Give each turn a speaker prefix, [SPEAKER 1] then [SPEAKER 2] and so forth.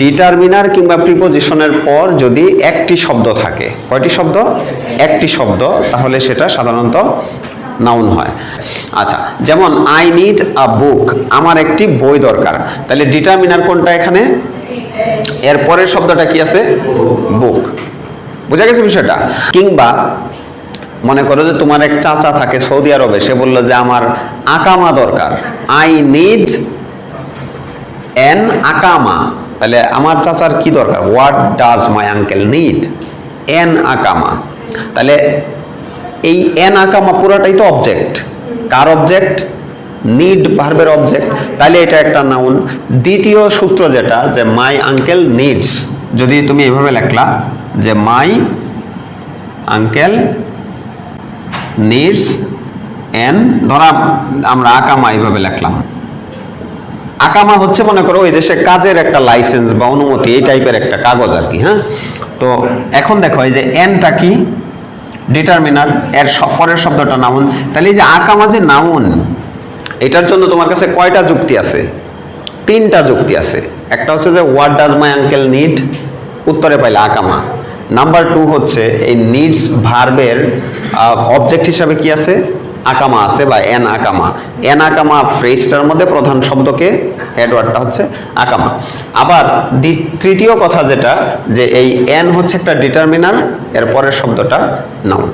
[SPEAKER 1] Determiner কিংবা প্রিপোজিশনের পর যদি একটি শব্দ থাকে, কয়টি শব্দ? একটি শব্দ, তাহলে সেটা সাধারণত নাউন হয়। আচ্ছা, যেমন আই নিড আ বুক, আমার একটি বই দরকার, তাহলে ডিটারমিনার কোনটা এখানে? এর পরের শব্দটা কি আছে? বুক। বুঝা গেছে বিষয়টা? কিংবা মনে করো যে তোমার এক চাচা থাকে সৌদি আরবে, সে বললো যে আমার আকামা দরকার, আই নিড অ্যান আকামা, তাহলে আমার চাচার কি দরকার? What does my uncle need? An আকামা। তাহলে এই অ্যান আকামা পুরাটাই তো অবজেক্ট। কার অবজেক্ট? নিড ভার্বের অবজেক্ট, তাহলে এটা একটা নাউন। দ্বিতীয় সূত্র যেটা, যে মাই আঙ্কেল নিডস, যদি তুমি এভাবে লেখলা যে মাই আঙ্কেল নিডস অ্যান, ধরা আমরা আকামা এইভাবে লিখলাম। আকামা হচ্ছে মনে করো ওই দেশে কাজের একটা লাইসেন্স বা অনুমতি, এই টাইপের একটা কাগজ আর কি। হ্যাঁ, তো এখন দেখো এই যে এনটা কি? ডিটারমিনার, এর পরের শব্দটা নাউন। তাহলে এই যে আকামা যে নাউন, এটার জন্য তোমার কাছে কয়টা যুক্তি আছে? তিনটা যুক্তি আছে। একটা হচ্ছে যে what does my uncle need, উত্তরে পাইলে আকামা। নাম্বার 2 হচ্ছে এই নিডস ভার্বের অবজেক্ট হিসাবে কি আছে? আকামা আছে, বা এন আকামা। এন আকামা ফ্রেজটার মধ্যে প্রধান শব্দকে, হেডওয়ার্ডটা হচ্ছে আকামা। আবার তৃতীয় কথা যেটা, যে এই এন হচ্ছে একটা ডিটারমিনার, এর পরের শব্দটা নাউন।